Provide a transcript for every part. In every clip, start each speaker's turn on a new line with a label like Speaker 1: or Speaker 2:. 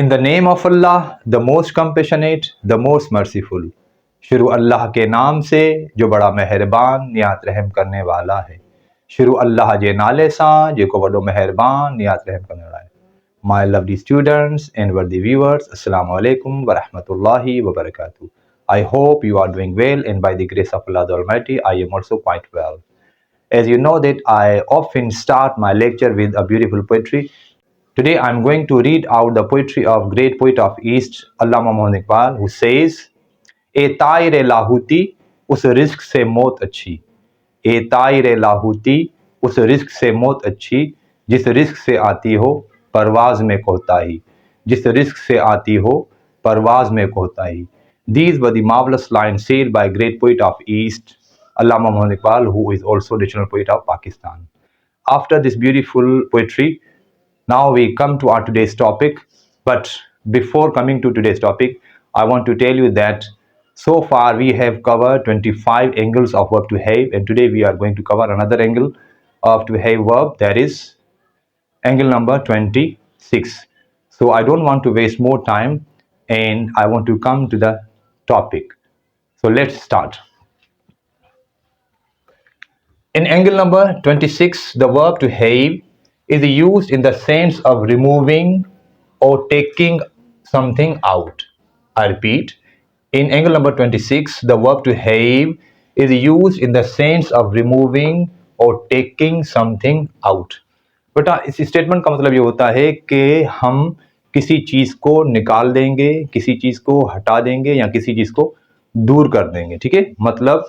Speaker 1: In the name of Allah the most compassionate the most merciful. शुरू अल्लाह के नाम से जो बड़ा मेहरबान निहायत रहम करने वाला है। शुरू अल्लाह जे नाले सां जेको वॾो मेहरबान निहायत रहम करने वाला है। माय लवली स्टूडेंट्स एंड वर्दी व्यूअर्स, अस्सलामु अलैकुम व रहमतुल्लाहि व बरकातहू। I hope you are doing well, and by the grace of Allah the Almighty, I am also quite well. As you know that I often start my lecture with a beautiful poetry. Today I am going to read out the poetry of great poet of East, Allama Muhammad Iqbal, who says, ए तायर लाहूती उस risk से मौत अच्छी। ए तायर लाहूती उस risk से मौत अच्छी, जिस risk से आती हो परवाज में कोताही। जिस रिस्क से आती हो परवाज में कोताही। These were the marvelous lines said by great poet of East, Allama Muhammad Iqbal, who is also national poet of Pakistan. After this beautiful poetry, now we come to our today's topic. But before coming to today's topic, I want to tell you that so far we have covered 25 angles of verb to have, and today we are going to cover another angle of to have verb, that is angle number 26. So I don't want to waste more time, and I want to come to the topic. So let's start. In angle number 26, the verb to have is used in the sense of removing or taking something out. I repeat, in angle number 26, the verb to have is used in the sense of removing or taking something out. बेटा इस statement का मतलब ये होता है कि हम किसी चीज़ को निकाल देंगे, किसी चीज़ को हटा देंगे या किसी चीज़ को दूर कर देंगे। ठीक है, मतलब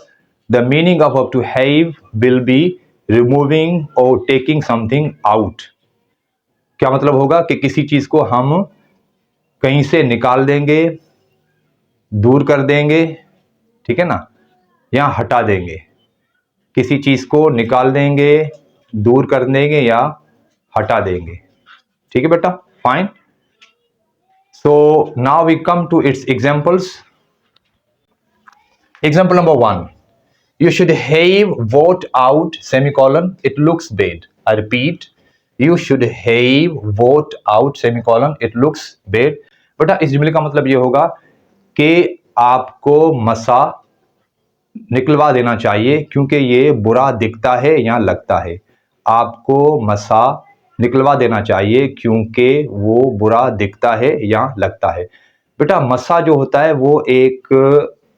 Speaker 1: the meaning of verb to have will be removing और टेकिंग समथिंग आउट। क्या मतलब होगा कि किसी चीज़ को हम कहीं से निकाल देंगे, दूर कर देंगे, ठीक है ना, या हटा देंगे। किसी चीज़ को निकाल देंगे, दूर कर देंगे या हटा देंगे। ठीक है बेटा, fine. So now we come to its examples. Example number 1, you should have vote out semicolon, it looks bad. I repeat, you should have vote out semicolon, it looks bad. बेटा इस जुमले का मतलब ये होगा कि आपको मसा निकलवा देना चाहिए क्योंकि ये बुरा दिखता है या लगता है। आपको मसा निकलवा देना चाहिए क्योंकि वो बुरा दिखता है या लगता है। बेटा मसा जो होता है वो एक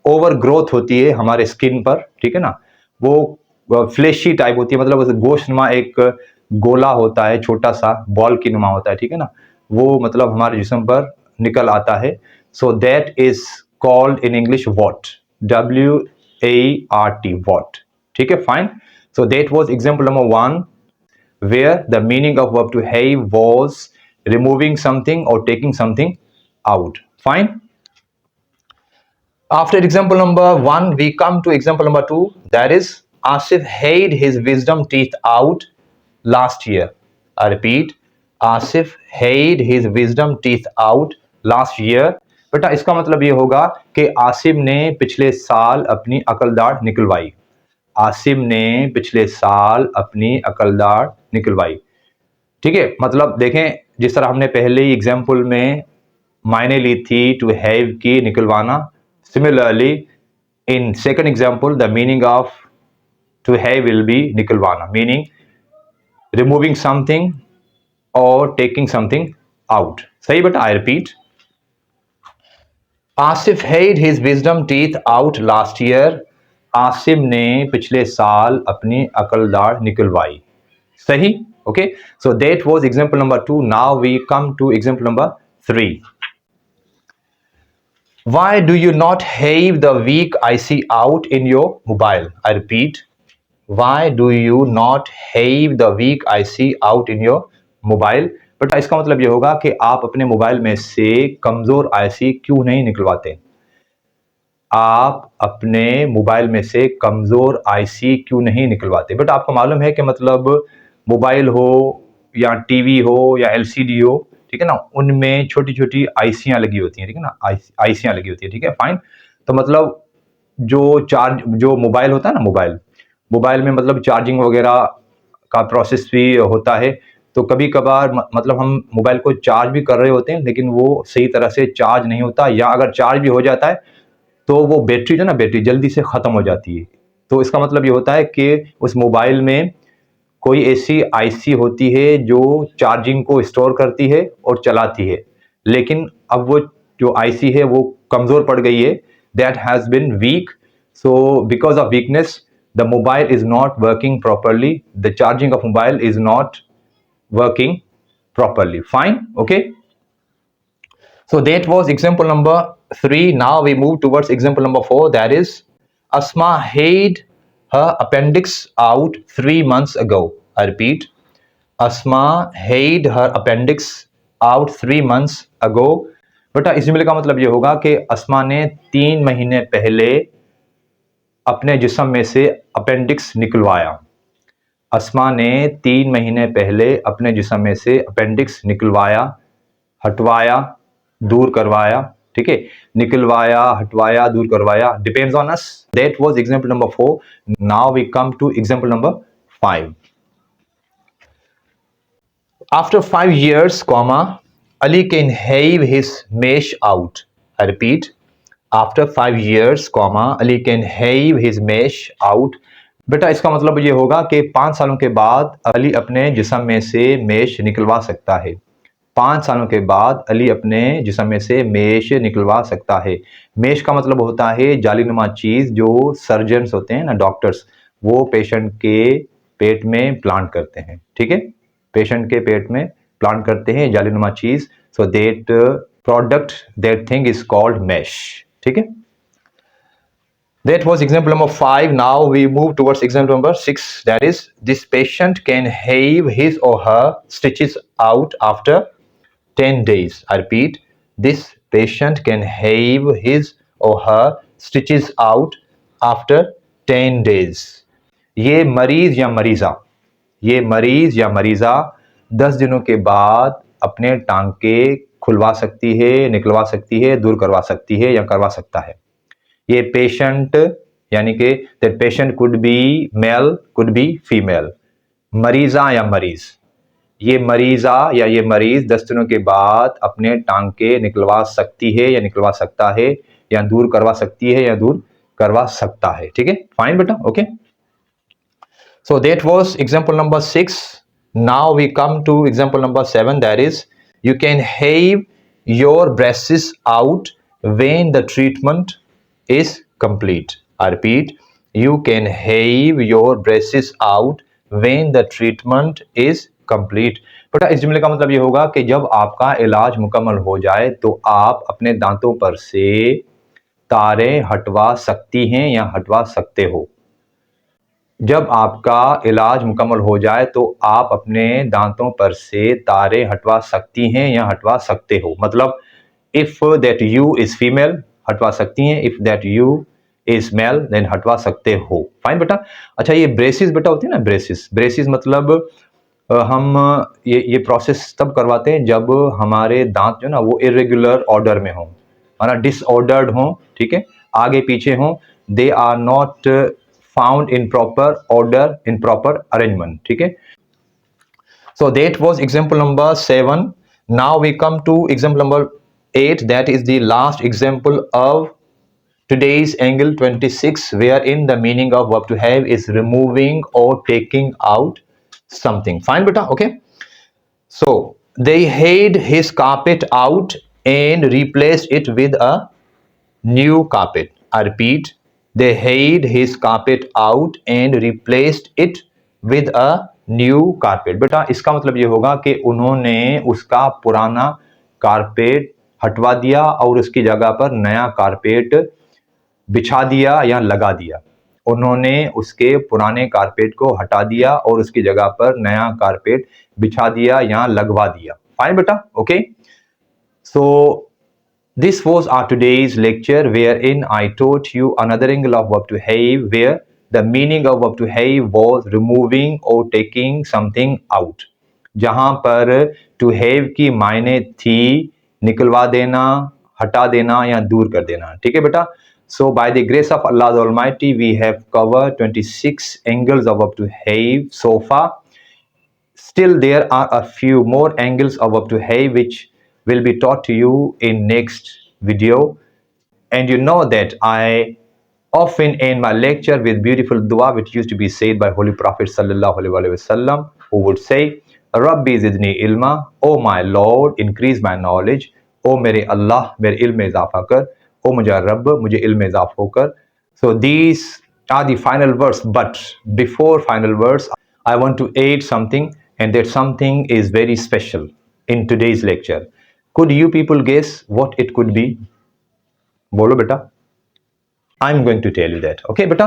Speaker 1: ओवर ग्रोथ होती है हमारे स्किन पर, ठीक है ना, वो फ्लेशी टाइप होती है, मतलब गोश्त नुमा एक गोला होता है, छोटा सा बॉल की नुमा होता है, ठीक है ना, वो मतलब हमारे जिस्म पर निकल आता है। So that is called in English what, WART, what. ठीक है, fine. So that was example number 1 where the meaning of verb to have was removing something or taking something out. Fine. After example number 1, we come to example number 2. That is, Asif had his wisdom teeth out last year. I repeat, Asif had his wisdom teeth out last year. बेटा इसका मतलब ये होगा कि आसिफ ने पिछले साल अपनी अकलदाड़ निकलवाई। आसिम ने पिछले साल अपनी अकलदाड़ निकलवाई। ठीक है, मतलब देखें जिस तरह हमने पहले ही एग्जाम्पल में मायने ली थी टू हैव की निकलवाना, similarly in second example the meaning of to have will be निकलवाना, मीनिंग रिमूविंग समथिंग और टेकिंग समथिंग आउट। सही बेटा, I repeat, Asif had his wisdom teeth out last year. Asim ने पिछले साल अपनी अकलदाड़ निकलवाई। सही, okay. So that was example number 2. Now we come to example number 3. Why do you not have the weak IC out in your mobile? I repeat, why do you not have the weak IC out in your mobile? But इसका मतलब ये होगा कि आप अपने mobile में से कमजोर आईसी क्यों नहीं निकलवाते। आप अपने मोबाइल में से कमज़ोर आईसी क्यों नहीं निकलवाते। बट आपको मालूम है कि मतलब मोबाइल हो या टीवी हो या एलसीडी हो, ठीक है ना, उनमें छोटी छोटी आईसियाँ लगी होती हैं, ठीक है ना, आईसियाँ लगी होती है, ठीक है, फाइन। तो मतलब जो मोबाइल होता है ना, मोबाइल में मतलब चार्जिंग वगैरह का प्रोसेस भी होता है, तो कभी कभार मतलब हम मोबाइल को चार्ज भी कर रहे होते हैं लेकिन वो सही तरह से चार्ज नहीं होता, या अगर चार्ज भी हो जाता है तो वो बैटरी जो ना बैटरी जल्दी से ख़त्म हो जाती है। तो इसका मतलब ये होता है कि उस मोबाइल में कोई ऐसी आईसी होती है जो चार्जिंग को स्टोर करती है और चलाती है, लेकिन अब वो जो आईसी है वो कमज़ोर पड़ गई है, that has been weak, so because of weakness the mobile is not working properly, the charging of mobile is not working properly. Fine, okay. So that was example number 3. Now we move towards example number 4, that is Asma had her appendix out 3 months ago. I repeat, Asma had her appendix out 3 months ago. बेटा इस जुमले का मतलब ये होगा कि अस्मा ने 3 महीने पहले अपने जिस्म में से अपेंडिक्स निकलवाया। अस्मा ने 3 महीने पहले अपने जिस्म में से अपेंडिक्स निकलवाया, हटवाया, दूर करवाया, ठीक है, निकलवाया, हटवाया, दूर करवाया, depends on us. That was example number 4. Now we come to example number 5. After 5 years, Ali can have his mesh out. I repeat, after 5 years, Ali can have his mesh out. बेटा इसका मतलब ये होगा कि 5 सालों के बाद अली अपने जिस्म में से मेश निकलवा सकता है। 5 सालों के बाद अली अपने जिस्म में से मेश निकलवा सकता है। मेश का मतलब होता है जालीनुमा चीज़ जो सर्जन्स होते हैं ना, डॉक्टर्स, वो पेशेंट के पेट में प्लांट करते हैं, ठीक है, पेशेंट के पेट में प्लांट करते हैं जालीनुमा चीज़। So that product, that thing is called mesh, ठीक है। That was example number 5. Now we move towards example number 6. That is, this patient can have his or her stitches out after 10 days. I repeat, this patient can have his or her stitches out after 10 days. ये मरीज या मरीज़ा, ये मरीज या मरीज़ा 10 दिनों के बाद अपने टांके खुलवा सकती है, निकलवा सकती है, दूर करवा सकती है या करवा सकता है। ये पेशेंट यानी कि that patient could be male, could be female, मरीजा या मरीज, ये मरीजा या ये मरीज 10 दिनों के बाद अपने टांके निकलवा सकती है या निकलवा सकता है, या दूर करवा सकती है या दूर करवा सकता है, ठीक है। फाइन बेटा, okay. So that was example number 6. Now we come to example number 7. That is you can have your braces out when the treatment is complete. I repeat, you can have your braces out when the treatment is complete. बेटा इस जुमले का मतलब ये होगा कि जब आपका इलाज मुकम्मल हो जाए तो आप अपने दांतों पर से तारें हटवा सकती हैं या हटवा सकते हो। जब आपका इलाज मुकम्मल हो जाए तो आप अपने दांतों पर से तारें हटवा सकती हैं या हटवा सकते हो। मतलब if that you is female, हटवा सकती हैं, if that you is male, then हटवा सकते हो। फाइन बेटा। अच्छा ये ब्रेसिस बेटा होती है ना, ब्रेसिस, ब्रेसिस मतलब हम ये प्रोसेस तब करवाते हैं जब हमारे दांत जो ना वो इरेगुलर ऑर्डर में हों, माना डिसऑर्डर्ड हों, ठीक है, आगे पीछे हों, they are not found in proper order, in proper arrangement, ठीक है। So that was example number 7. Now we come to example number 8. That is the last example of today's angle 26, wherein the meaning of verb to have is removing or taking out something. Fine beta, okay. So they had his carpet out and replaced it with a new carpet. I repeat, they had his carpet out and replaced it with a new carpet. बेटा इसका मतलब ये होगा कि उन्होंने उसका पुराना carpet हटवा दिया और उसकी जगह पर नया कारपेट बिछा दिया या लगा दिया। उन्होंने उसके पुराने कारपेट को हटा दिया और उसकी जगह पर नया कारपेट बिछा दिया या लगवा दिया। फाइन बेटा, okay. So this was our today's lecture wherein I taught you another angle of verb to have where the meaning of verb to have was removing or taking something out. जहां पर to have की मायने थी निकलवा देना, हटा देना या दूर कर देना, ठीक है बेटा। So by the grace of Allah the almighty we have covered 26 angles of verb to have so far. Still, there are a few more angles of verb to have which will be taught to you in next video. And you know that I often end my lecture with beautiful dua which used to be said by Holy Prophet sallallahu alaihi wasallam, who would say, Rabbi zidni ilma, O my Lord, increase my knowledge. O mere Allah, mere ilm mein izafa kar. O mujha Rabb, mujhe ilm mein izafa ho kar. So these are the final words, but before final words, I want to add something, and that something is very special in today's lecture. Could you people guess what it could be? बोलो बेटा. I am going to tell you that. Okay बेटा,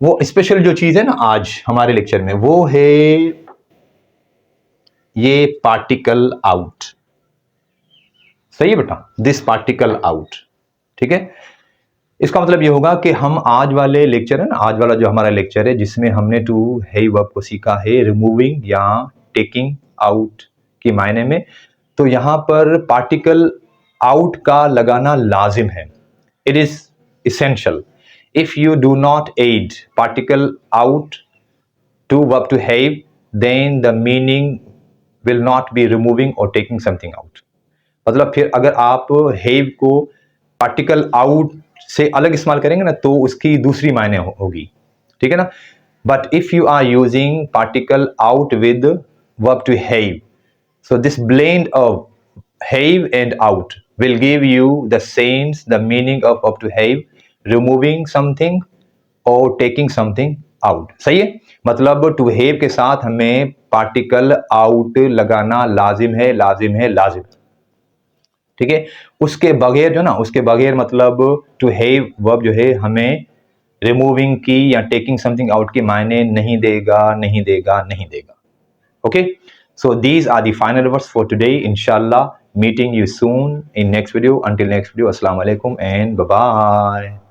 Speaker 1: वो special जो चीज है ना आज हमारे लेक्चर में, वो है ये पार्टिकल आउट. सही है बेटा, दिस पार्टिकल आउट. ठीक है, इसका मतलब ये होगा कि हम आज वाले लेक्चर है ना, आज वाला जो हमारा लेक्चर है जिसमें हमने टू है वर्ब को सीखा है रिमूविंग या टेकिंग आउट की मायने में, तो यहां पर पार्टिकल आउट का लगाना लाजिम है. It is essential. If you do not add particle out to verb to have, then the meaning will not be removing or taking something out. मतलब फिर अगर आप have को particle out से अलग इस्तेमाल करेंगे ना तो उसकी दूसरी मायने होगी. ठीक है ना. But if you are using particle out with verb to have, so this blend of have and out will give you the sense, the meaning of verb to have, removing something or taking something out. सही है. मतलब to have के साथ हमें particle out लगाना लाजिम है, लाजिम है, लाजिम. ठीक है. उसके बगैर जो ना, उसके बगैर मतलब to have verb जो है हमें removing की या taking something out के मायने नहीं देगा, नहीं देगा, नहीं देगा. Okay. So these are the final words for today. Inshallah, meeting you soon in next video. Until next video, Assalamu alaikum and bye bye.